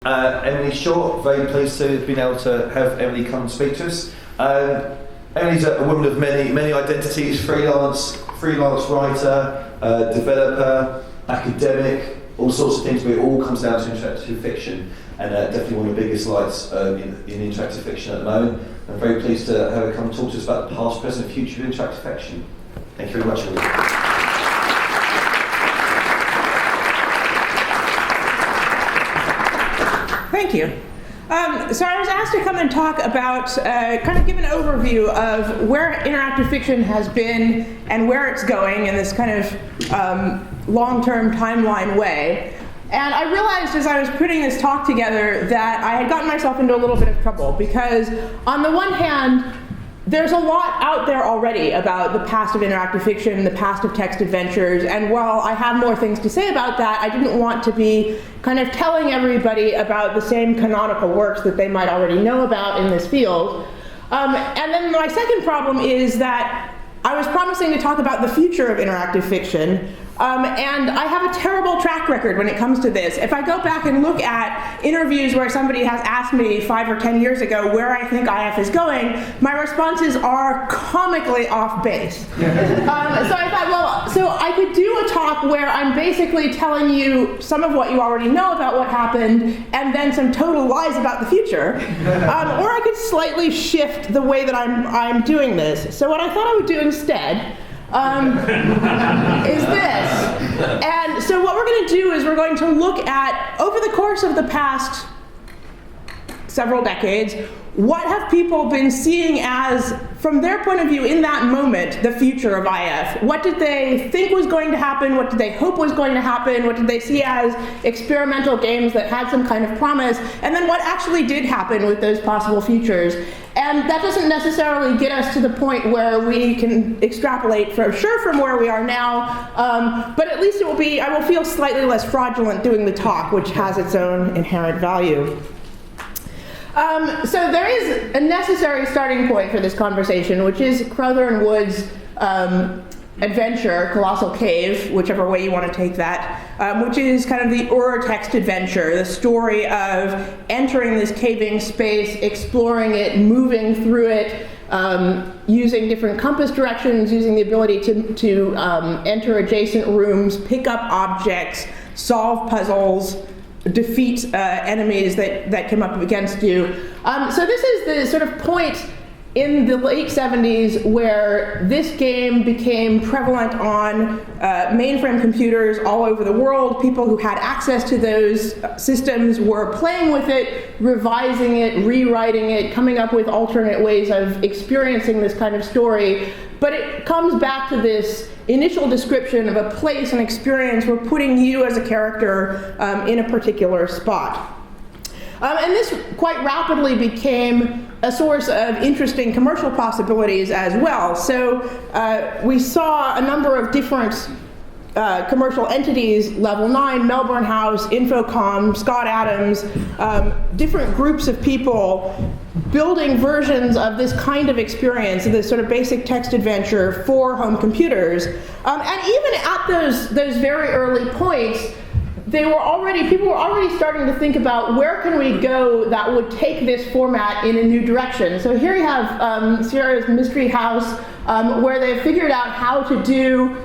Emily Short, very pleased to have been able to have Emily come and speak to us. Emily's a woman of many identities: freelance writer, developer, academic, all sorts of things, but it all comes down to interactive fiction, and definitely one of the biggest lights in interactive fiction at the moment. I'm very pleased to have her come and talk to us about the past, present, and future of interactive fiction. Thank you very much, Emily. Thank you. So I was asked to come and talk about, kind of give an overview of where interactive fiction has been and where it's going in this kind of long-term timeline way. And I realized as I was putting this talk together that I had gotten myself into a little bit of trouble, because on the one hand, there's a lot out there already about the past of interactive fiction, the past of text adventures, and while I have more things to say about that, I didn't want to be kind of telling everybody about the same canonical works that they might already know about in this field. And then my second problem is that I was promising to talk about the future of interactive fiction, and I have a terrible track record when it comes to this. If I go back and look at interviews where somebody has asked me 5 or 10 years ago where I think IF is going, my responses are comically off base. So I thought, well, so I could do a talk where I'm basically telling you some of what you already know about what happened, and then some total lies about the future. Or I could slightly shift the way that I'm doing this. So what I thought I would do instead is this. And so what we're going to do is we're going to look at, over the course of the past several decades, what have people been seeing as, from their point of view in that moment, the future of IF? What did they think was going to happen? What did they hope was going to happen? What did they see as experimental games that had some kind of promise? And then what actually did happen with those possible futures? And that doesn't necessarily get us to the point where we can extrapolate for sure from where we are now, but at least it will be, I will feel slightly less fraudulent doing the talk, which has its own inherent value. So there is a necessary starting point for this conversation, which is Crowther and Wood's adventure, Colossal Cave, whichever way you want to take that, which is kind of the text adventure, the story of entering this caving space, exploring it, moving through it, using different compass directions, using the ability to enter adjacent rooms, pick up objects, solve puzzles, defeat enemies that come up against you. So this is the sort of point in the late 70s where this game became prevalent on mainframe computers all over the world. People who had access to those systems were playing with it, revising it, rewriting it, coming up with alternate ways of experiencing this kind of story. But it comes back to this initial description of a place and experience. We're putting you as a character in a particular spot. And this quite rapidly became a source of interesting commercial possibilities as well. So we saw a number of different commercial entities, Level 9, Melbourne House, Infocom, Scott Adams, different groups of people building versions of this kind of experience, this sort of basic text adventure for home computers. And even at those very early points, people were already starting to think about where can we go that would take this format in a new direction. So here you have Sierra's Mystery House, where they've figured out how to do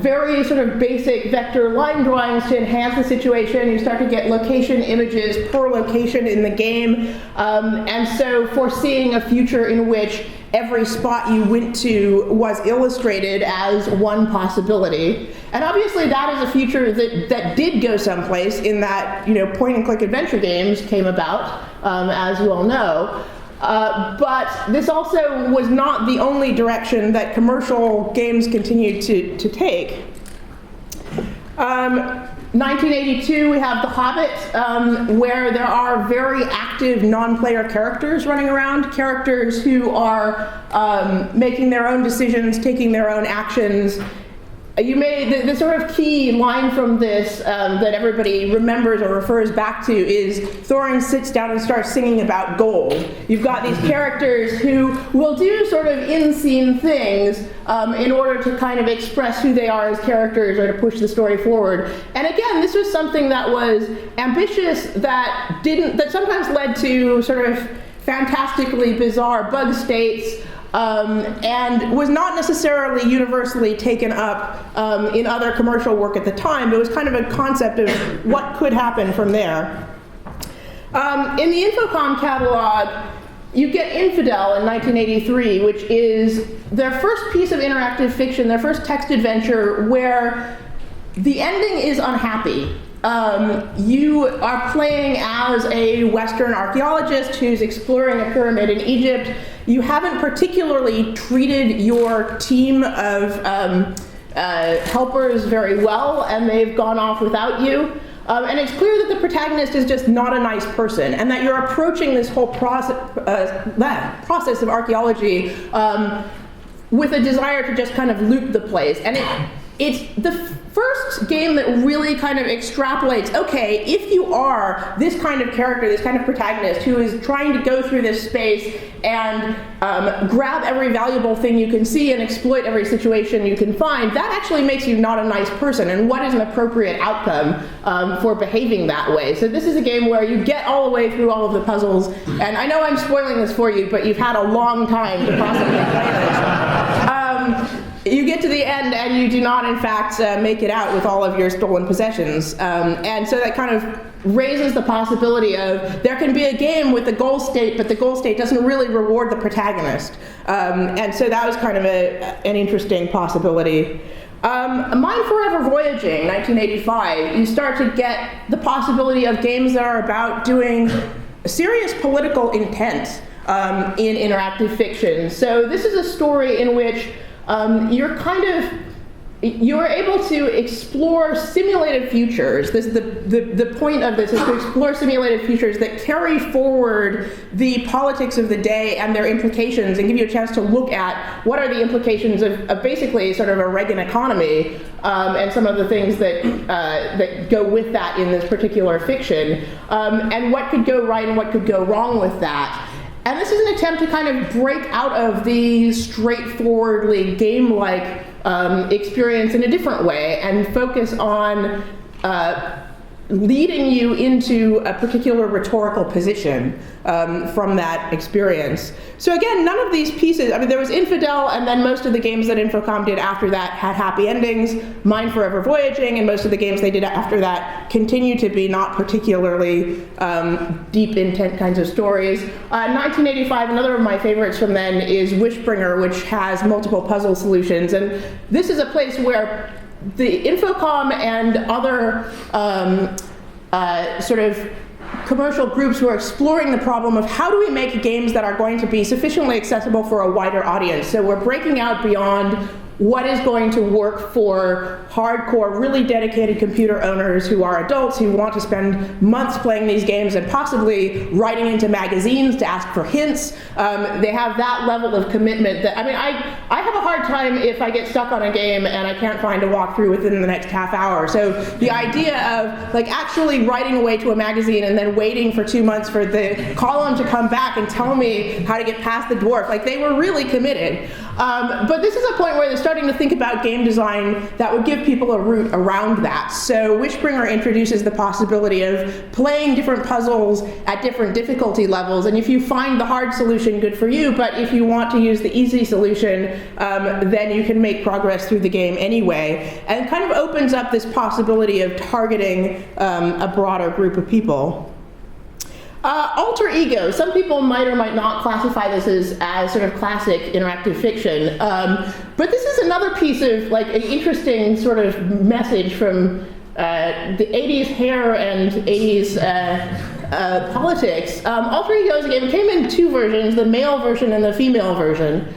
very sort of basic vector line drawings to enhance the situation. You start to get location images per location in the game, and so foreseeing a future in which every spot you went to was illustrated as one possibility. And obviously that is a future that did go someplace in that, point and click adventure games came about, as you all know. But this also was not the only direction that commercial games continued to take. 1982, we have The Hobbit, where there are very active non-player characters running around, characters who are making their own decisions, taking their own actions, the sort of key line from this that everybody remembers or refers back to is Thorin sits down and starts singing about gold. You've got these characters who will do sort of in-scene things in order to kind of express who they are as characters or to push the story forward. And again, this was something that was ambitious that sometimes led to sort of fantastically bizarre bug states, and was not necessarily universally taken up in other commercial work at the time, but it was kind of a concept of what could happen from there. In the Infocom catalog, you get Infidel in 1983, which is their first piece of interactive fiction, their first text adventure, where the ending is unhappy. You are playing as a Western archaeologist who's exploring a pyramid in Egypt. You haven't particularly treated your team of helpers very well, and they've gone off without you. And it's clear that the protagonist is just not a nice person, and that you're approaching this whole process of archaeology with a desire to just kind of loot the place. And it's the first game that really kind of extrapolates, okay, if you are this kind of character, this kind of protagonist who is trying to go through this space and grab every valuable thing you can see and exploit every situation you can find, that actually makes you not a nice person, and what is an appropriate outcome for behaving that way. So this is a game where you get all the way through all of the puzzles, and I know I'm spoiling this for you, but you've had a long time to possibly play this. You get to the end and you do not, in fact, make it out with all of your stolen possessions. And so that kind of raises the possibility of there can be a game with the goal state, but the goal state doesn't really reward the protagonist. And so that was kind of an interesting possibility. Mind Forever Voyaging, 1985, you start to get the possibility of games that are about doing serious political intent in interactive fiction. So this is a story in which you're able to explore simulated futures. The point of this is to explore simulated futures that carry forward the politics of the day and their implications, and give you a chance to look at what are the implications of basically sort of a Reagan economy and some of the things that go with that in this particular fiction, and what could go right and what could go wrong with that. And this is an attempt to kind of break out of the straightforwardly game-like experience in a different way and focus on leading you into a particular rhetorical position from that experience. So again, none of these pieces, I mean, there was Infidel, and then most of the games that Infocom did after that had happy endings. Mind Forever Voyaging, and most of the games they did after that continue to be not particularly deep intent kinds of stories. 1985, another of my favorites from then is Wishbringer, which has multiple puzzle solutions. And this is a place where the Infocom and other sort of commercial groups who are exploring the problem of how do we make games that are going to be sufficiently accessible for a wider audience. So we're breaking out beyond what is going to work for hardcore, really dedicated computer owners who are adults who want to spend months playing these games and possibly writing into magazines to ask for hints. They have that level of commitment that, I mean, I have a hard time if I get stuck on a game and I can't find a walkthrough within the next half hour. So the idea of like actually writing away to a magazine and then waiting for 2 months for the column to come back and tell me how to get past the dwarf, like they were really committed. But this is a point where they're starting to think about game design that would give people a route around that. So Wishbringer introduces the possibility of playing different puzzles at different difficulty levels, and if you find the hard solution, good for you, but if you want to use the easy solution, then you can make progress through the game anyway, and kind of opens up this possibility of targeting a broader group of people. Alter Ego. Some people might or might not classify this as sort of classic interactive fiction, but this is another piece of like an interesting sort of message from the 80s hair and 80s politics. Alter Ego is a game. It came in two versions, the male version and the female version,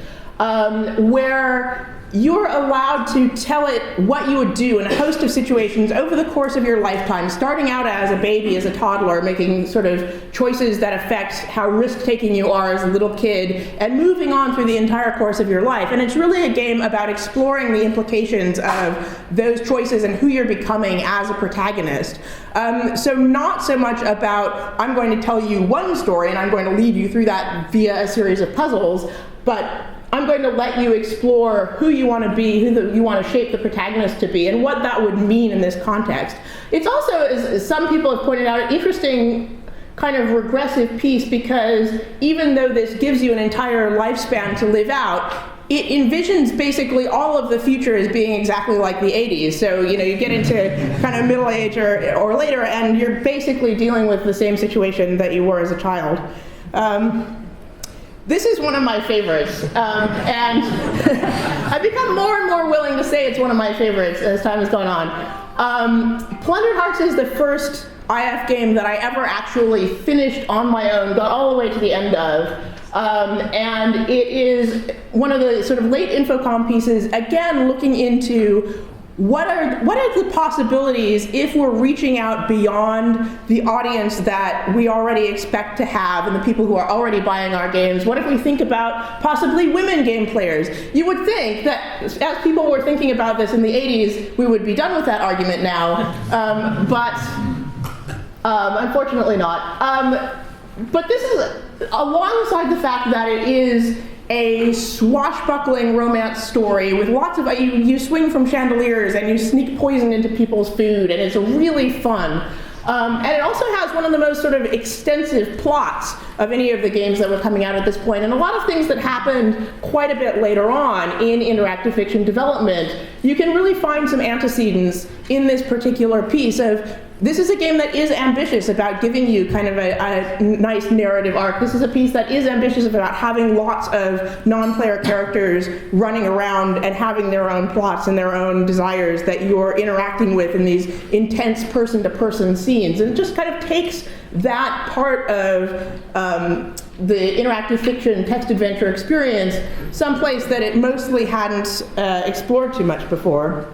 where you're allowed to tell it what you would do in a host of situations over the course of your lifetime, starting out as a baby, as a toddler, making sort of choices that affect how risk-taking you are as a little kid, and moving on through the entire course of your life. And it's really a game about exploring the implications of those choices and who you're becoming as a protagonist. So not so much about, I'm going to tell you one story and I'm going to lead you through that via a series of puzzles, but I'm going to let you explore who you want to be, you want to shape the protagonist to be, and what that would mean in this context. It's also, as some people have pointed out, an interesting kind of regressive piece, because even though this gives you an entire lifespan to live out, it envisions basically all of the future as being exactly like the 80s. So, you get into kind of middle age or later, and you're basically dealing with the same situation that you were as a child. This is one of my favorites, and I've become more and more willing to say it's one of my favorites as time has gone on. Plunder Hearts is the first IF game that I ever actually finished on my own, got all the way to the end of, and it is one of the sort of late Infocom pieces, again looking into what are the possibilities if we're reaching out beyond the audience that we already expect to have and the people who are already buying our games? What if we think about possibly women game players? You would think that as people were thinking about this in the 80s, we would be done with that argument now, but unfortunately not. But this is alongside the fact that it is a swashbuckling romance story with lots of, you swing from chandeliers and you sneak poison into people's food, and it's really fun. And it also has one of the most sort of extensive plots of any of the games that were coming out at this point, and a lot of things that happened quite a bit later on in interactive fiction development. You can really find some antecedents in this particular piece of, this is a game that is ambitious about giving you kind of a nice narrative arc. This is a piece that is ambitious about having lots of non-player characters running around and having their own plots and their own desires that you're interacting with in these intense person-to-person scenes, and just kind of takes that part of the interactive fiction text adventure experience someplace that it mostly hadn't explored too much before.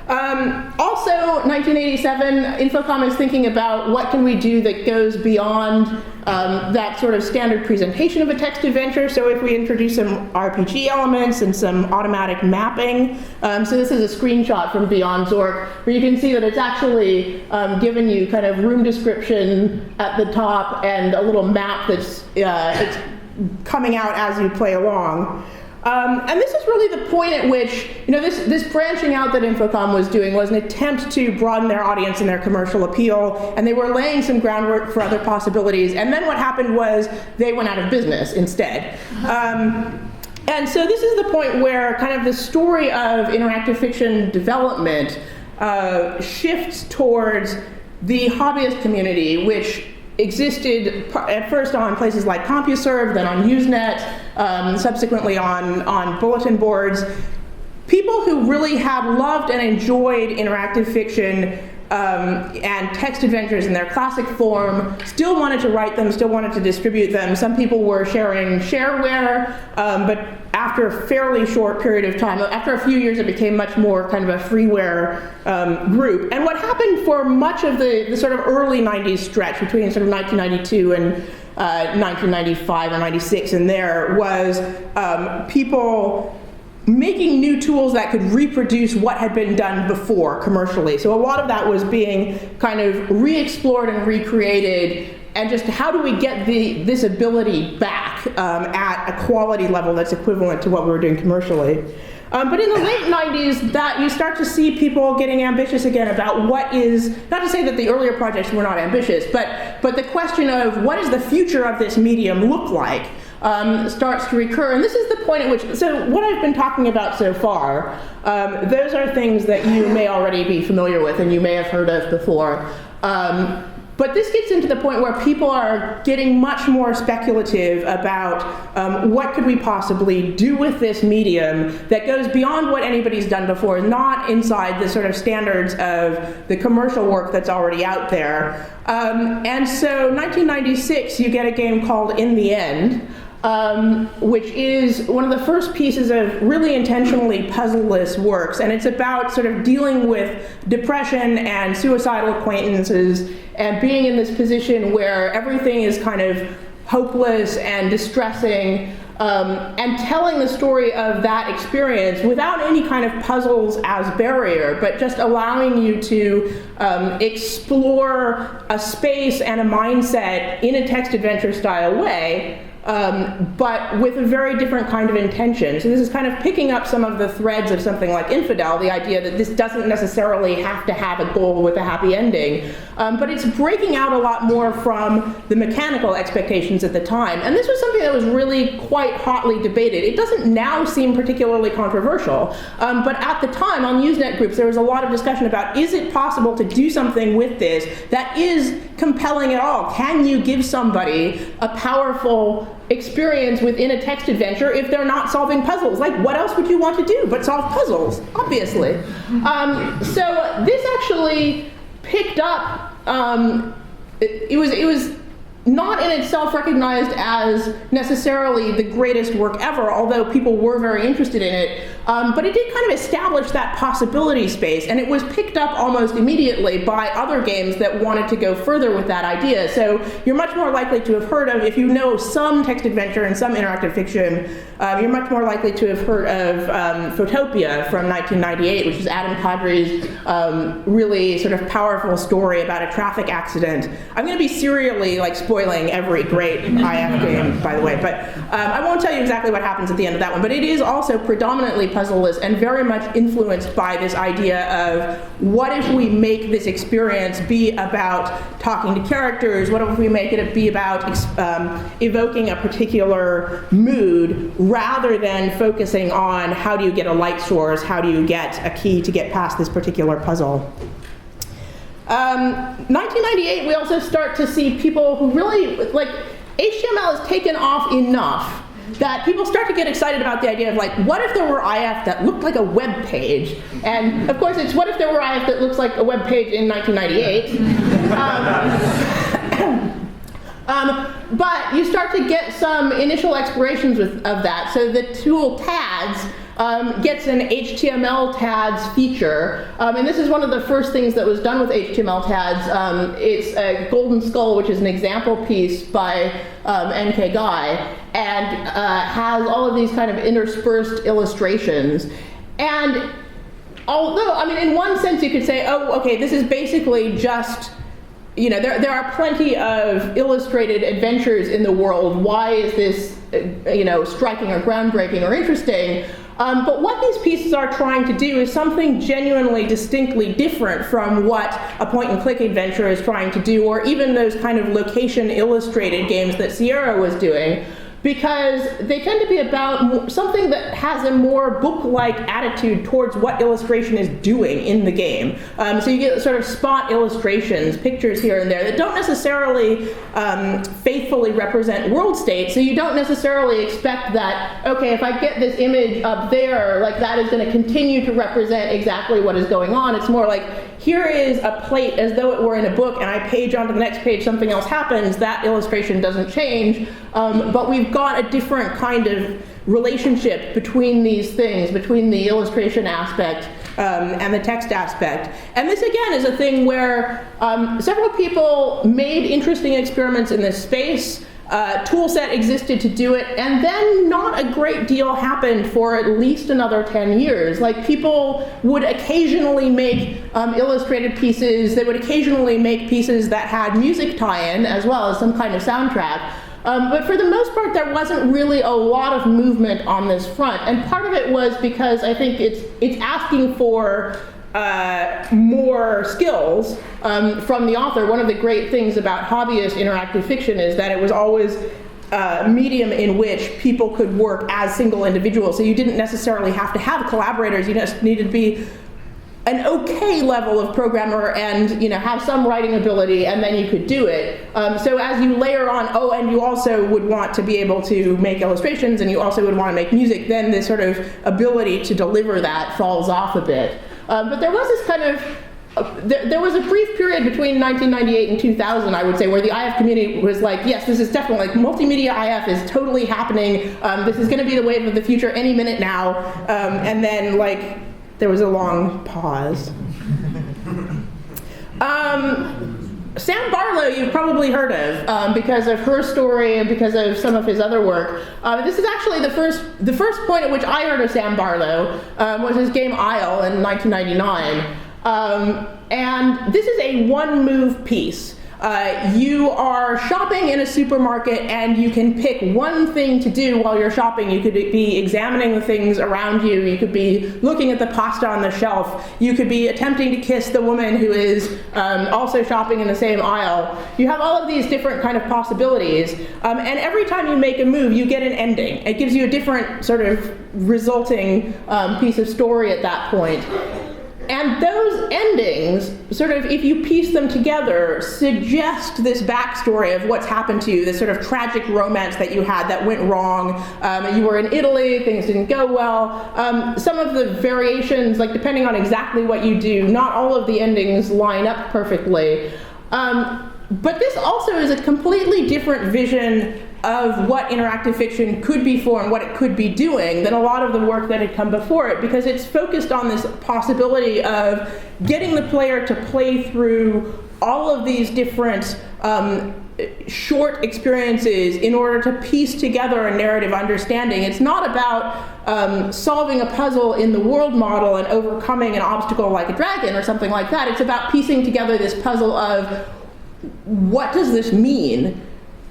Also, 1987, Infocom is thinking about what can we do that goes beyond that sort of standard presentation of a text adventure. So if we introduce some RPG elements and some automatic mapping. So this is a screenshot from Beyond Zork, where you can see that it's actually given you kind of room description at the top and a little map that's it's coming out as you play along. And this is really the point at which, this branching out that Infocom was doing was an attempt to broaden their audience and their commercial appeal, and they were laying some groundwork for other possibilities. And then what happened was they went out of business instead. And so this is the point where kind of the story of interactive fiction development shifts towards the hobbyist community, which existed at first on places like CompuServe, then on Usenet, subsequently on bulletin boards. People who really have loved and enjoyed interactive fiction and text adventures in their classic form still wanted to write them, still wanted to distribute them. Some people were sharing shareware, but after a fairly short period of time, after a few years, it became much more kind of a freeware group. And what happened for much of the sort of early 90s stretch between sort of 1992 and 1995 or 96 and there was people making new tools that could reproduce what had been done before commercially. So a lot of that was being kind of re-explored and recreated, and just how do we get this ability back at a quality level that's equivalent to what we were doing commercially. But in the late 90s, that you start to see people getting ambitious again about what is, not to say that the earlier projects were not ambitious, but the question of what does the future of this medium look like starts to recur. And this is the point at which, so what I've been talking about so far, those are things that you may already be familiar with and you may have heard of before. But this gets into the point where people are getting much more speculative about what could we possibly do with this medium that goes beyond what anybody's done before, not inside the sort of standards of the commercial work that's already out there. And so 1996, you get a game called In the End, which is one of the first pieces of really intentionally puzzleless works. And it's about sort of dealing with depression and suicidal acquaintances and being in this position where everything is kind of hopeless and distressing, and telling the story of that experience without any kind of puzzles as barrier, but just allowing you to explore a space and a mindset in a text adventure style way, but with a very different kind of intention. So this is kind of picking up some of the threads of something like Infidel, the idea that this doesn't necessarily have to have a goal with a happy ending, but it's breaking out a lot more from the mechanical expectations at the time. And this was something that was really quite hotly debated. It doesn't now seem particularly controversial, but at the time on Usenet groups there was a lot of discussion about, is it possible to do something with this that is compelling at all? Can you give somebody a powerful experience within a text adventure if they're not solving puzzles? Like, what else would you want to do but solve puzzles, obviously? So this actually picked up, it was not in itself recognized as necessarily the greatest work ever, although people were very interested in it, but it did kind of establish that possibility space, and it was picked up almost immediately by other games that wanted to go further with that idea. So you're much more likely to have heard of, if you know some text adventure and some interactive fiction, you're much more likely to have heard of Photopia from 1998, which is Adam Kadri's really sort of powerful story about a traffic accident. I'm going to be serially spoiling every great IF game, by the way, but I won't tell you exactly what happens at the end of that one, but it is also predominantly puzzleless and very much influenced by this idea of, what if we make this experience be about talking to characters? What if we make it be about evoking a particular mood rather than focusing on how do you get a light source, how do you get a key to get past this particular puzzle? 1998, we also start to see people who really, HTML has taken off enough that people start to get excited about the idea of, what if there were IF that looked like a web page? And of course it's, what if there were IF that looks like a web page in 1998? But you start to get some initial explorations of that. So the tool TADS gets an HTML TADS feature, and this is one of the first things that was done with HTML TADS. It's a Golden Skull, which is an example piece by NK Guy, and has all of these kind of interspersed illustrations. And although, in one sense you could say, oh, okay, this is basically just, there are plenty of illustrated adventures in the world. Why is this, striking or groundbreaking or interesting? But what these pieces are trying to do is something genuinely, distinctly different from what a point-and-click adventure is trying to do, or even those kind of location-illustrated games that Sierra was doing, because they tend to be about something that has a more book-like attitude towards what illustration is doing in the game. So you get sort of spot illustrations, pictures here and there that don't necessarily faithfully represent world state, so you don't necessarily expect that, okay, if I get this image up there, that is going to continue to represent exactly what is going on. It's more like, here is a plate as though it were in a book, and I page onto the next page, something else happens, that illustration doesn't change, but we've got a different kind of relationship between these things, between the illustration aspect and the text aspect. And this, again, is a thing where several people made interesting experiments in this space. Toolset existed to do it, and then not a great deal happened for at least another 10 years. People would occasionally make illustrated pieces, they would occasionally make pieces that had music tie-in as well as some kind of soundtrack. But for the most part, there wasn't really a lot of movement on this front, and part of it was because I think it's asking for more skills from the author. One of the great things about hobbyist interactive fiction is that it was always a medium in which people could work as single individuals. So you didn't necessarily have to have collaborators. You just needed to be an okay level of programmer and have some writing ability, and then you could do it. So as you layer on, and you also would want to be able to make illustrations, and you also would want to make music, then this sort of ability to deliver that falls off a bit. But there was this kind of there was a brief period between 1998 and 2000, I would say, where the IF community was like, yes, this is definitely, like, multimedia IF is totally happening. This is going to be the wave of the future any minute now. And then, like, there was a long pause. Sam Barlow, you've probably heard of because of her story and because of some of his other work. This is actually the first point at which I heard of Sam Barlow was his game Isle in 1999. And this is a one-move piece. You are shopping in a supermarket and you can pick one thing to do while you're shopping. You could be examining the things around you. You could be looking at the pasta on the shelf. You could be attempting to kiss the woman who is also shopping in the same aisle. You have all of these different kind of possibilities. And every time you make a move, you get an ending. It gives you a different sort of resulting piece of story at that point. And those endings, sort of, if you piece them together, suggest this backstory of what's happened to you, this sort of tragic romance that you had that went wrong. You were in Italy, things didn't go well. Some of the variations, like depending on exactly what you do, not all of the endings line up perfectly. But this also is a completely different vision of what interactive fiction could be for and what it could be doing than a lot of the work that had come before it, because it's focused on this possibility of getting the player to play through all of these different short experiences in order to piece together a narrative understanding. It's not about solving a puzzle in the world model and overcoming an obstacle like a dragon or something like that. It's about piecing together this puzzle of what does this mean?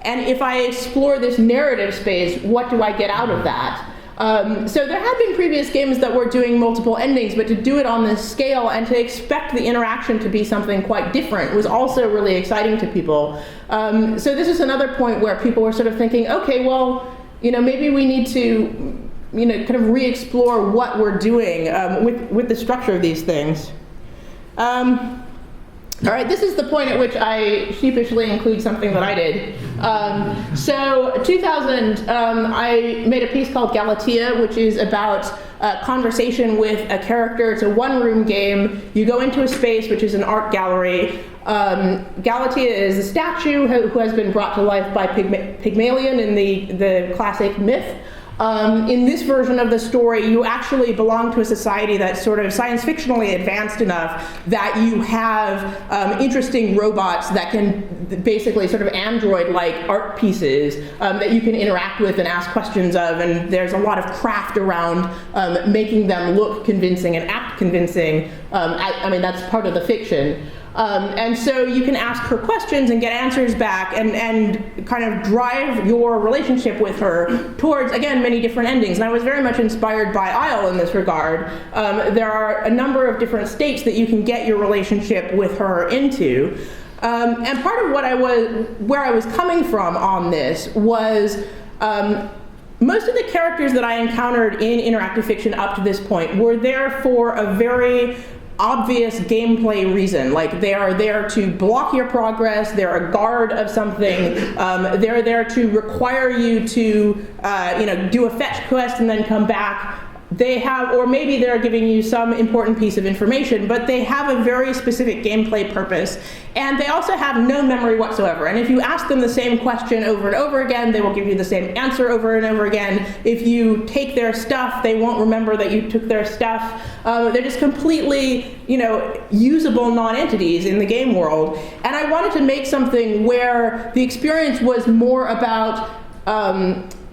And if I explore this narrative space, what do I get out of that? So there have been previous games that were doing multiple endings, but to do it on this scale and to expect the interaction to be something quite different was also really exciting to people. So this is another point where people were sort of thinking, okay, well, maybe we need to, kind of re-explore what we're doing with the structure of these things. All right, this is the point at which I sheepishly include something that I did. So 2000, I made a piece called Galatea, which is about conversation with a character. It's a one-room game. You go into a space, which is an art gallery. Galatea is a statue who has been brought to life by Pygmalion in the classic myth. In this version of the story, you actually belong to a society that's sort of science fictionally advanced enough that you have interesting robots that can basically sort of android-like art pieces that you can interact with and ask questions of, and there's a lot of craft around making them look convincing and act convincing. I mean, that's part of the fiction. And so you can ask her questions and get answers back and kind of drive your relationship with her towards, again, many different endings. And I was very much inspired by Isle in this regard. There are a number of different states that you can get your relationship with her into. And part of where I was coming from on this was most of the characters that I encountered in interactive fiction up to this point were there for a very obvious gameplay reason. Like, they are there to block your progress, they're a guard of something, they're there to require you to do a fetch quest and then come back. They have, or maybe they're giving you some important piece of information, but they have a very specific gameplay purpose, and they also have no memory whatsoever. And if you ask them the same question over and over again, they will give you the same answer over and over again. If you take their stuff, they won't remember that you took their stuff. They're just completely, usable non-entities in the game world. And I wanted to make something where the experience was more about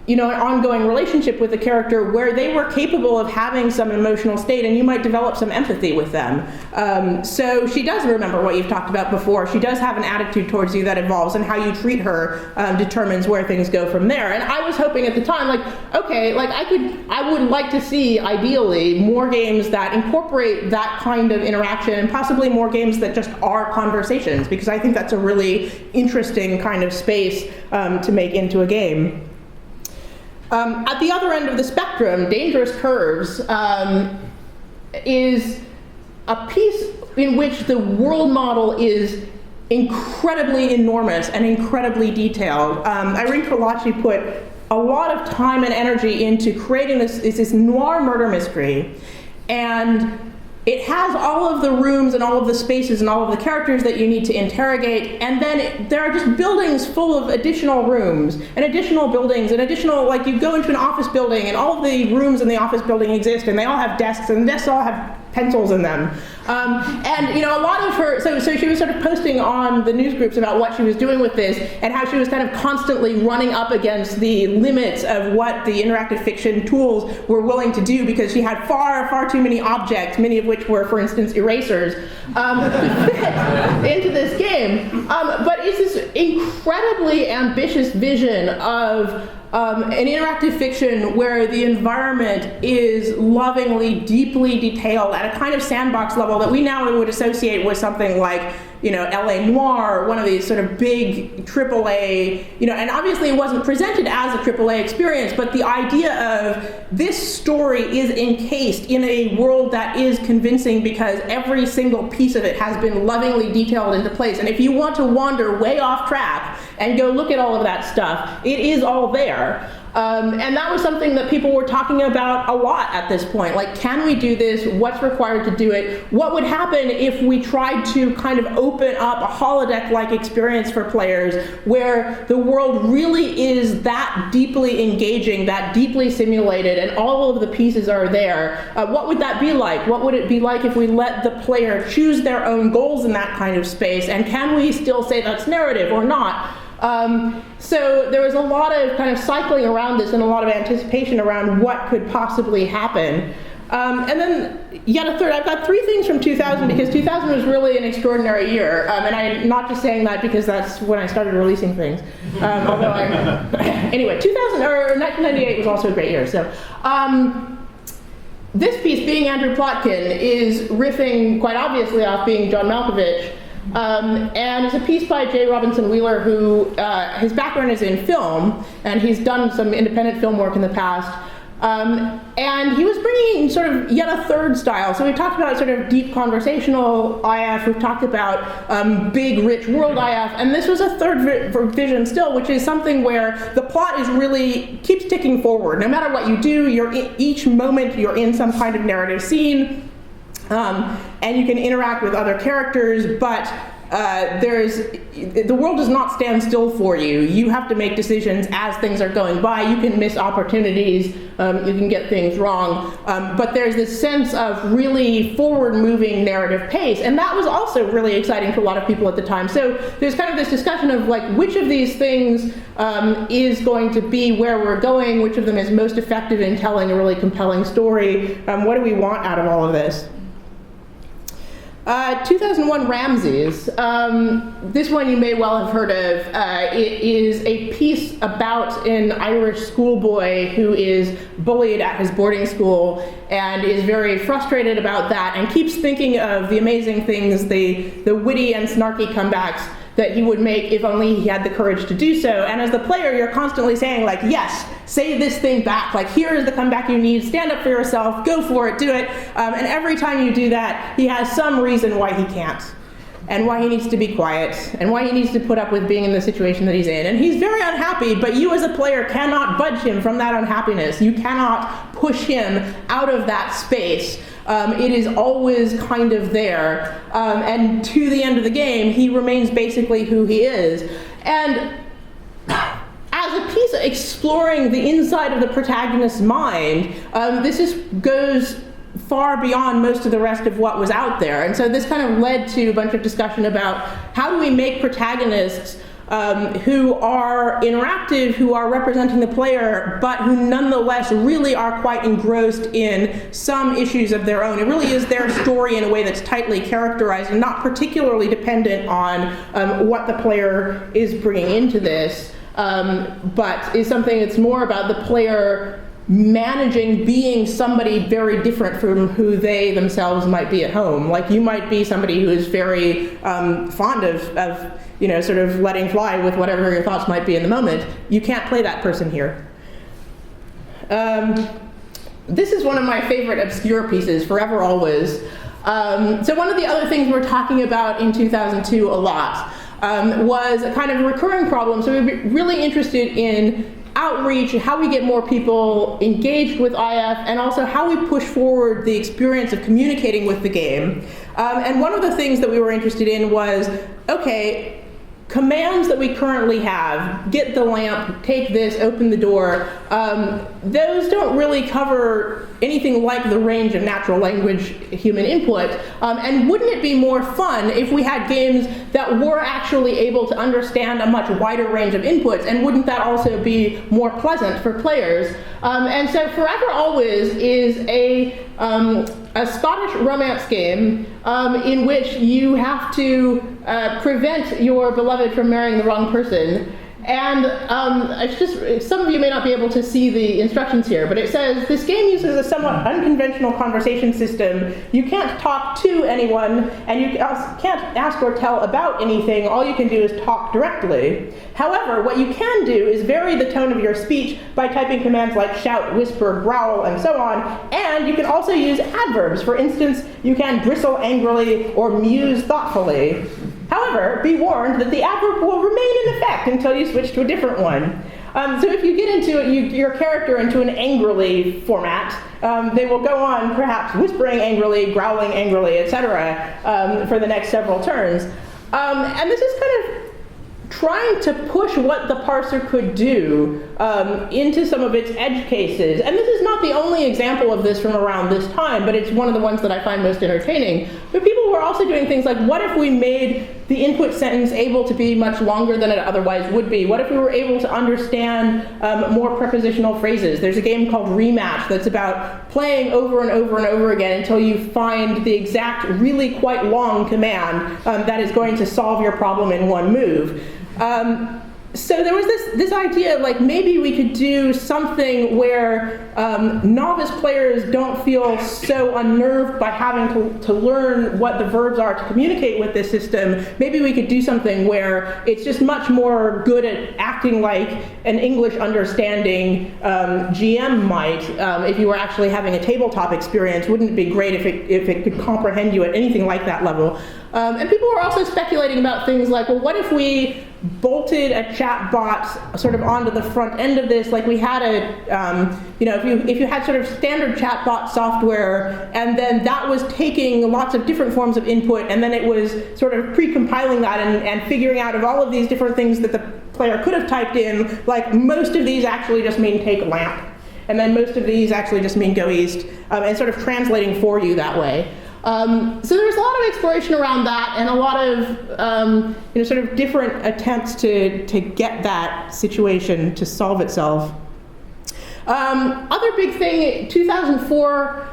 an ongoing relationship with the character where they were capable of having some emotional state and you might develop some empathy with them. So she does remember what you've talked about before. She does have an attitude towards you that evolves, and how you treat her determines where things go from there. And I was hoping at the time, I would like to see, ideally, more games that incorporate that kind of interaction, and possibly more games that just are conversations, because I think that's a really interesting kind of space to make into a game. At the other end of the spectrum, Dangerous Curves is a piece in which the world model is incredibly enormous and incredibly detailed. Irene Krolachi put a lot of time and energy into creating this noir murder mystery, and it has all of the rooms and all of the spaces and all of the characters that you need to interrogate, and then there are just buildings full of additional rooms and additional buildings and additional, like you go into an office building and all of the rooms in the office building exist and they all have desks and the desks all have pencils in them. And you know, a lot of her, so she was sort of posting on the news groups about what she was doing with this and how she was kind of constantly running up against the limits of what the interactive fiction tools were willing to do, because she had far too many objects, many of which were, for instance, erasers, to fit into this game. But it's this incredibly ambitious vision of an interactive fiction where the environment is lovingly, deeply detailed at a kind of sandbox level that we now would associate with something like, you know, L.A. Noire, one of these sort of big AAA, you know, and obviously it wasn't presented as a AAA experience, but the idea of this story is encased in a world that is convincing because every single piece of it has been lovingly detailed into place. And if you want to wander way off track and go look at all of that stuff, it is all there. And that was something that people were talking about a lot at this point. Like, can we do this? What's required to do it? What would happen if we tried to kind of open up a holodeck-like experience for players where the world really is that deeply engaging, that deeply simulated, and all of the pieces are there? What would that be like? What would it be like if we let the player choose their own goals in that kind of space? And can we still say that's narrative or not? So there was a lot of kind of cycling around this and a lot of anticipation around what could possibly happen. And then yet a third, I've got 3 things from 2000 because 2000 was really an extraordinary year. And I'm not just saying that because that's when I started releasing things. Although anyway, 1998 was also a great year. So this piece, being Andrew Plotkin, is riffing quite obviously off being John Malkovich. And it's a piece by J. Robinson Wheeler, who his background is in film, and he's done some independent film work in the past. And he was bringing in sort of yet a third style. So we talked about sort of deep conversational IF, we've talked about big, rich world IF, and this was a third vision still, which is something where the plot is really keeps ticking forward. No matter what you do, each moment you're in some kind of narrative scene. And you can interact with other characters, but the world does not stand still for you. You have to make decisions as things are going by. You can miss opportunities, you can get things wrong, but there's this sense of really forward-moving narrative pace, and that was also really exciting for a lot of people at the time. So there's kind of this discussion of like, which of these things is going to be where we're going, which of them is most effective in telling a really compelling story, what do we want out of all of this? 2001 Ramses. This one you may well have heard of. It is a piece about an Irish schoolboy who is bullied at his boarding school and is very frustrated about that and keeps thinking of the amazing things, the witty and snarky comebacks that he would make if only he had the courage to do so. And as the player, you're constantly saying, like, yes, say this thing back. Like, here is the comeback you need. Stand up for yourself. Go for it. Do it. And every time you do that, he has some reason why he can't, and why he needs to be quiet, and why he needs to put up with being in the situation that he's in. And he's very unhappy, but you as a player cannot budge him from that unhappiness. You cannot push him out of that space. It is always kind of there. And to the end of the game, he remains basically who he is. And as a piece of exploring the inside of the protagonist's mind, this goes far beyond most of the rest of what was out there. And so this kind of led to a bunch of discussion about how do we make protagonists who are interactive, who are representing the player, but who nonetheless really are quite engrossed in some issues of their own. It really is their story in a way that's tightly characterized and not particularly dependent on what the player is bringing into this, but is something that's more about the player managing being somebody very different from who they themselves might be at home. Like, you might be somebody who is very fond of you know, sort of letting fly with whatever your thoughts might be in the moment. You can't play that person here. This is one of my favorite obscure pieces, Forever Always. So one of the other things we're talking about in 2002 a lot was a kind of recurring problem. So we'd be really interested in outreach, how we get more people engaged with IF, and also how we push forward the experience of communicating with the game. And one of the things that we were interested in was, okay, commands that we currently have, get the lamp, take this, open the door, those don't really cover anything like the range of natural language human input. And wouldn't it be more fun if we had games that were actually able to understand a much wider range of inputs, and wouldn't that also be more pleasant for players? And so Forever Always is a Scottish romance game in which you have to prevent your beloved from marrying the wrong person. And it's just, some of you may not be able to see the instructions here, but it says, this game uses a somewhat unconventional conversation system. You can't talk to anyone, and you can't ask or tell about anything. All you can do is talk directly. However, what you can do is vary the tone of your speech by typing commands like shout, whisper, growl, and so on. And you can also use adverbs. For instance, you can bristle angrily or muse thoughtfully. However, be warned that the adverb will remain in effect until you switch to a different one. So if you get into your character into an angrily format, they will go on perhaps whispering angrily, growling angrily, etc. For the next several turns. And this is kind of trying to push what the parser could do into some of its edge cases. And this is not the only example of this from around this time, but it's one of the ones that I find most entertaining. But people were also doing things like, what if we made the input sentence able to be much longer than it otherwise would be? What if we were able to understand more prepositional phrases? There's a game called Rematch that's about playing over and over and over again until you find the exact, really quite long command that is going to solve your problem in one move. So there was this idea, like maybe we could do something where novice players don't feel so unnerved by having to learn what the verbs are to communicate with this system. Maybe we could do something where it's just much more good at acting like an English understanding GM might. If you were actually having a tabletop experience, wouldn't it be great if it could comprehend you at anything like that level? And people were also speculating about things like, well, what if we bolted a chat bot sort of onto the front end of this? Like we had if you had sort of standard chat bot software, and then that was taking lots of different forms of input, and then it was sort of pre-compiling that and figuring out of all of these different things that the player could have typed in, like most of these actually just mean take lamp, and then most of these actually just mean go east, and sort of translating for you that way. So there was a lot of exploration around that, and a lot of sort of different attempts to get that situation to solve itself. Other big thing, 2004,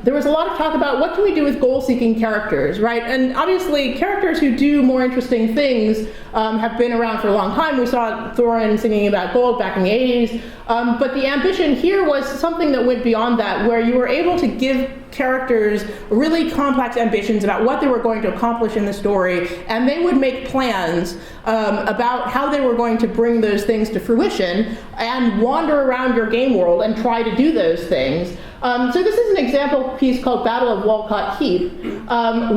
there was a lot of talk about what can we do with goal-seeking characters, right? And obviously, characters who do more interesting things have been around for a long time. We saw Thorin singing about gold back in the 80s. But the ambition here was something that went beyond that, where you were able to give characters really complex ambitions about what they were going to accomplish in the story, and they would make plans about how they were going to bring those things to fruition and wander around your game world and try to do those things. So this is an example piece called Battle of Walcott Heath,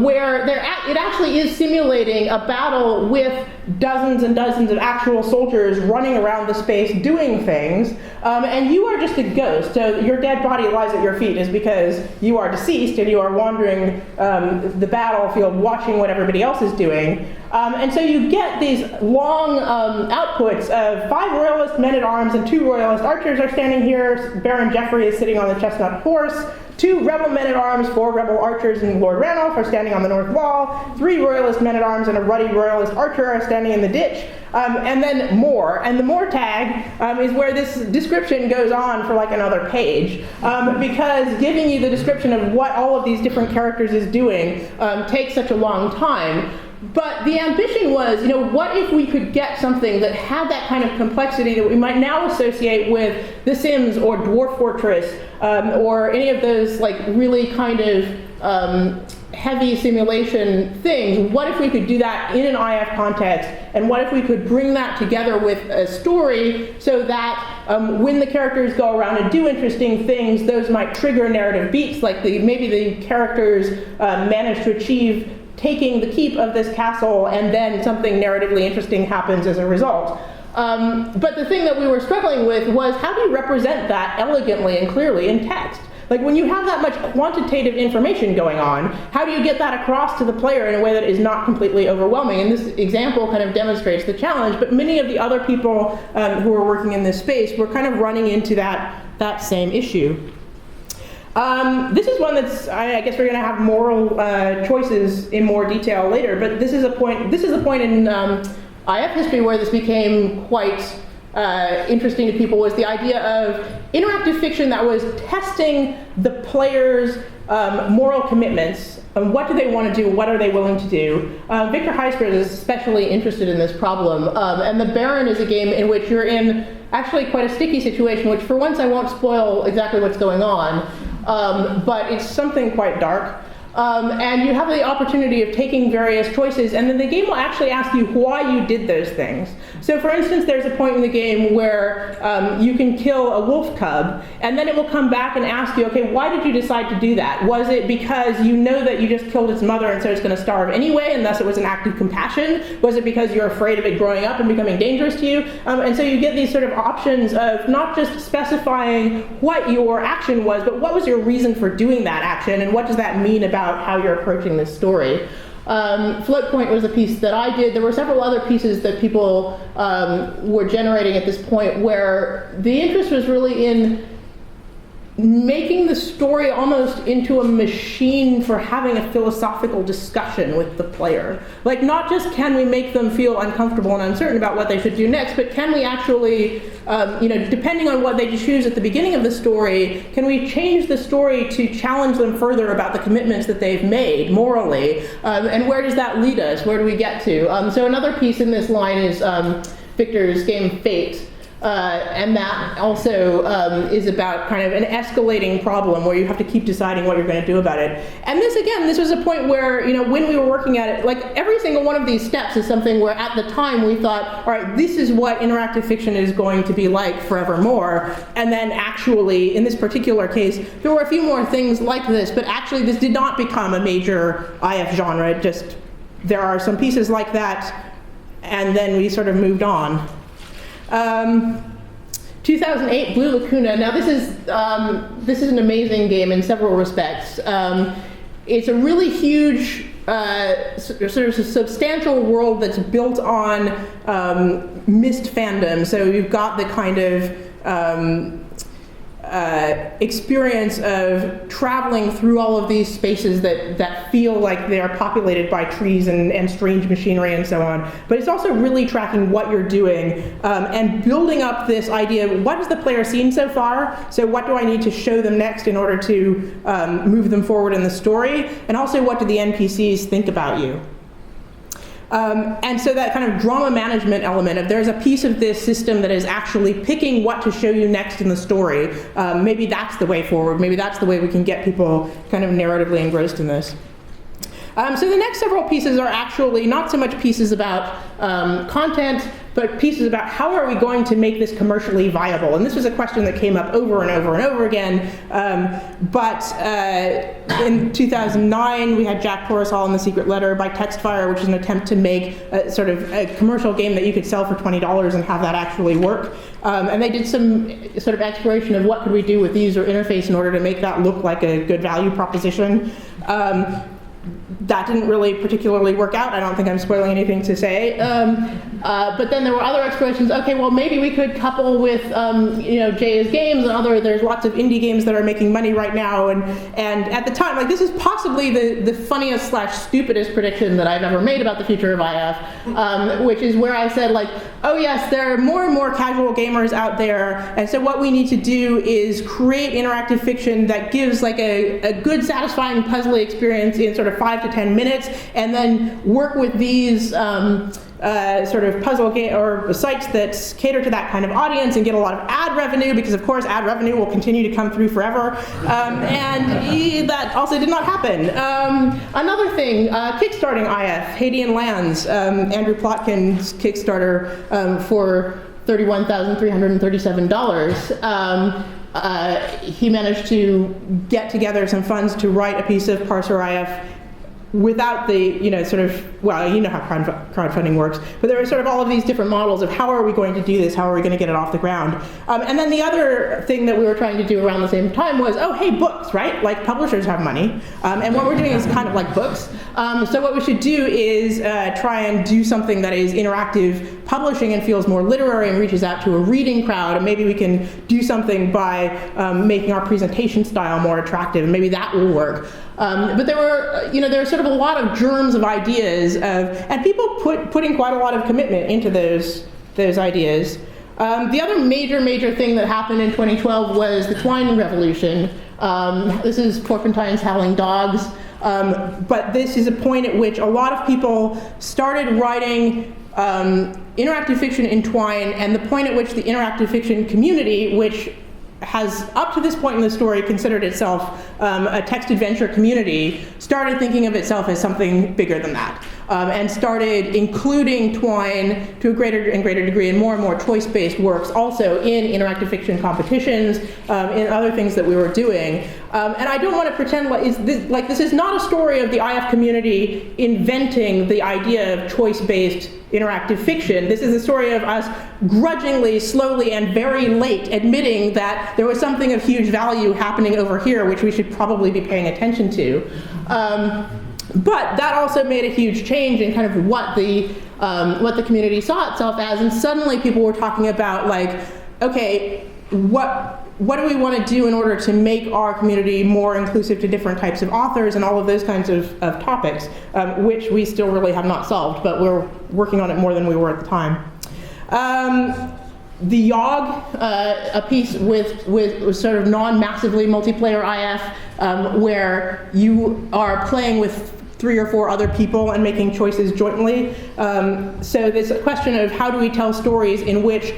where it actually is simulating a battle with dozens and dozens of actual soldiers running around the space doing things, and you are just a ghost. So your dead body lies at your feet is because you are deceased and you are wandering the battlefield watching what everybody else is doing. And so you get these long outputs of 5 royalist men-at-arms and 2 royalist archers are standing here. Baron Geoffrey is sitting on the chestnut horse. 2 rebel men-at-arms, 4 rebel archers, and Lord Ranulph are standing on the north wall. 3 royalist men-at-arms and a ruddy royalist archer are standing in the ditch. And then more. And the more tag is where this description goes on for like another page. Because giving you the description of what all of these different characters is doing takes such a long time. But the ambition was, what if we could get something that had that kind of complexity that we might now associate with The Sims or Dwarf Fortress or any of those like really kind of heavy simulation things. What if we could do that in an IF context? And what if we could bring that together with a story so that when the characters go around and do interesting things, those might trigger narrative beats, like maybe the characters manage to achieve taking the keep of this castle, and then something narratively interesting happens as a result. But the thing that we were struggling with was, how do you represent that elegantly and clearly in text? Like, when you have that much quantitative information going on, how do you get that across to the player in a way that is not completely overwhelming? And this example kind of demonstrates the challenge, but many of the other people who are working in this space were kind of running into that same issue. This is one that's, I guess we're going to have moral choices in more detail later, but this is a point in IF history where this became quite interesting to people, was the idea of interactive fiction that was testing the players' moral commitments. What do they want to do? What are they willing to do? Victor Heisberg is especially interested in this problem. And The Baron is a game in which you're in actually quite a sticky situation, which for once I won't spoil exactly what's going on, but it's something quite dark. And you have the opportunity of taking various choices, and then the game will actually ask you why you did those things. So for instance, there's a point in the game where you can kill a wolf cub, and then it will come back and ask you, okay, why did you decide to do that? Was it because you know that you just killed its mother and so it's going to starve anyway, and thus it was an act of compassion? Was it because you're afraid of it growing up and becoming dangerous to you? And so you get these sort of options of not just specifying what your action was, but what was your reason for doing that action, and what does that mean about how you're approaching this story. Float Point was a piece that I did. There were several other pieces that people were generating at this point where the interest was really in making the story almost into a machine for having a philosophical discussion with the player. Like, not just can we make them feel uncomfortable and uncertain about what they should do next, but can we actually, depending on what they choose at the beginning of the story, can we change the story to challenge them further about the commitments that they've made morally? And where does that lead us? Where do we get to? So another piece in this line is Victor's game Fate. And that also is about kind of an escalating problem where you have to keep deciding what you're going to do about it. And this was a point where, when we were working at it, like, every single one of these steps is something where at the time we thought, all right, this is what interactive fiction is going to be like forevermore. And then actually, in this particular case, there were a few more things like this, but actually this did not become a major IF genre. There are some pieces like that, and then we sort of moved on. 2008, Blue Lacuna. Now this is an amazing game in several respects. It's a really huge, sort of substantial world that's built on Myst fandom. So you've got the kind of experience of traveling through all of these spaces that feel like they are populated by trees and strange machinery and so on. But it's also really tracking what you're doing and building up this idea of what has the player seen so far? So what do I need to show them next in order to move them forward in the story? And also, what do the NPCs think about you? And so that kind of drama management element of there's a piece of this system that is actually picking what to show you next in the story. Maybe that's the way forward. Maybe that's the way we can get people kind of narratively engrossed in this. So the next several pieces are actually not so much pieces about content, but pieces about how are we going to make this commercially viable. And this was a question that came up over and over and over again. But in 2009, we had Jack Porrishall and The Secret Letter by Textfire, which is an attempt to make a sort of a commercial game that you could sell for $20 and have that actually work. And they did some sort of exploration of what could we do with the user interface in order to make that look like a good value proposition. That didn't really particularly work out. I don't think I'm spoiling anything to say. But then there were other explorations. Okay, well, maybe we could couple with, Jay's games and there's lots of indie games that are making money right now. And at the time, like, this is possibly the funniest / stupidest prediction that I've ever made about the future of IF, which is where I said, like, oh yes, there are more and more casual gamers out there. And so what we need to do is create interactive fiction that gives like a good, satisfying, puzzly experience in sort of 5 to 10 minutes, and then work with these sort of puzzle game or sites that cater to that kind of audience and get a lot of ad revenue, because of course ad revenue will continue to come through forever. And that also did not happen. Another thing, kickstarting IF, Haitian Lands, Andrew Plotkin's Kickstarter for $31,337. He managed to get together some funds to write a piece of Parser IF without the, sort of, well, you know how crowdfunding works, but there are sort of all of these different models of how are we going to do this, how are we going to get it off the ground. And then the other thing that we were trying to do around the same time was, oh, hey, books, right? Like, publishers have money, and what we're doing is kind of like books. So what we should do is try and do something that is interactive publishing and feels more literary and reaches out to a reading crowd, and maybe we can do something by making our presentation style more attractive, and maybe that will work. But there were sort of a lot of germs of ideas, and people putting quite a lot of commitment into those ideas. The other major thing that happened in 2012 was the Twine Revolution. This is Porpentine's Howling Dogs, but this is a point at which a lot of people started writing interactive fiction in Twine, and the point at which the interactive fiction community, which has up to this point in the story considered itself a text adventure community, started thinking of itself as something bigger than that, and started including Twine to a greater and greater degree and more choice-based works also in interactive fiction competitions, in other things that we were doing. And I don't want to pretend this is not a story of the IF community inventing the idea of choice-based interactive fiction. This is a story of us grudgingly, slowly, and very late admitting that there was something of huge value happening over here, which we should probably be paying attention to. But that also made a huge change in kind of what the community saw itself as, and suddenly people were talking about, like, okay, what do we want to do in order to make our community more inclusive to different types of authors and all of those kinds of topics, which we still really have not solved, but we're working on it more than we were at the time. The YOG, a piece with sort of non-massively multiplayer IF, where you are playing with 3 or 4 other people and making choices jointly. So there's a question of how do we tell stories in which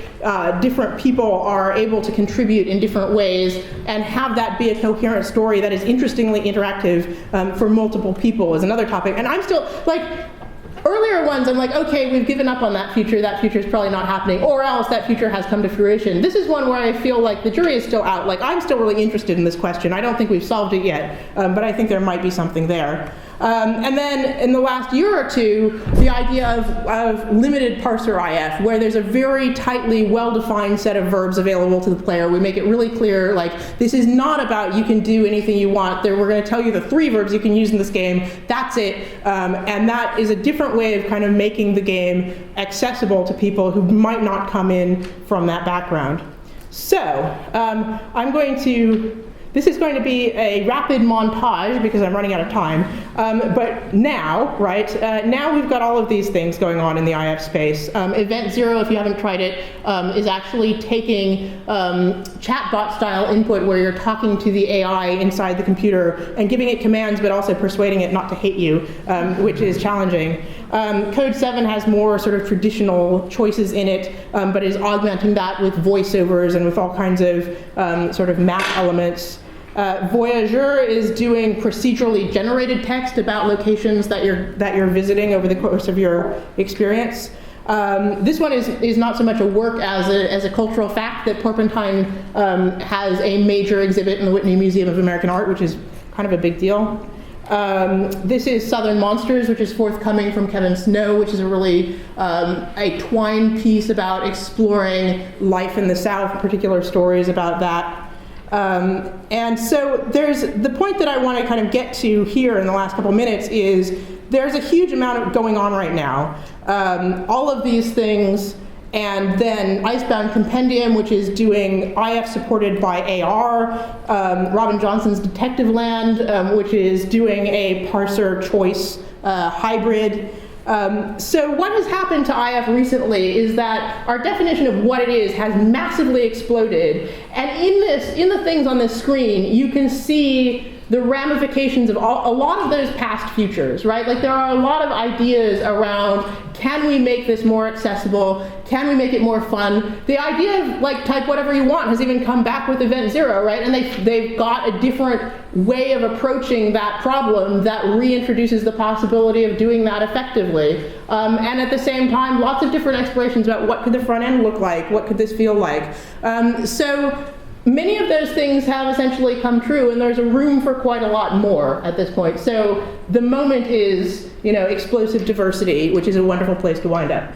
different people are able to contribute in different ways and have that be a coherent story that is interestingly interactive for multiple people is another topic. And I'm still, like, earlier ones, I'm like, okay, we've given up on that future is probably not happening, or else that future has come to fruition. This is one where I feel like the jury is still out. Like, I'm still really interested in this question. I don't think we've solved it yet, but I think there might be something there. And then in the last year or two, the idea of limited parser IF, where there's a very tightly well-defined set of verbs available to the player. We make it really clear, like, this is not about you can do anything you want. We're going to tell you the 3 verbs you can use in this game. That's it. And that is a different way of kind of making the game accessible to people who might not come in from that background. So this is going to be a rapid montage because I'm running out of time. But now, now we've got all of these things going on in the IF space. Event Zero, if you haven't tried it, is actually taking chatbot style input where you're talking to the AI inside the computer and giving it commands, but also persuading it not to hate you, which is challenging. Code 7 has more sort of traditional choices in it, but is augmenting that with voiceovers and with all kinds of sort of map elements. Voyageur is doing procedurally generated text about locations that you're visiting over the course of your experience. This one is not so much a work as a cultural fact that Porpentine has a major exhibit in the Whitney Museum of American Art, which is kind of a big deal. This is Southern Monsters, which is forthcoming from Kevin Snow, which is a really a Twine piece about exploring life in the South, particular stories about that. And so there's the point that I want to kind of get to here in the last couple minutes is there's a huge amount going on right now. All of these things, and then Icebound Compendium, which is doing IF supported by AR, Robin Johnson's Detective Land, which is doing a parser choice hybrid. So what has happened to IF recently is that our definition of what it is has massively exploded. And in the things on this screen, you can see the ramifications of a lot of those past futures, right? Like, there are a lot of ideas around, can we make this more accessible? Can we make it more fun? The idea of, like, type whatever you want has even come back with Event Zero, right? And they've got a different way of approaching that problem that reintroduces the possibility of doing that effectively. And at the same time, lots of different explorations about what could the front end look like? What could this feel like? So many of those things have essentially come true, and there's a room for quite a lot more at this point. So the moment is, explosive diversity, which is a wonderful place to wind up.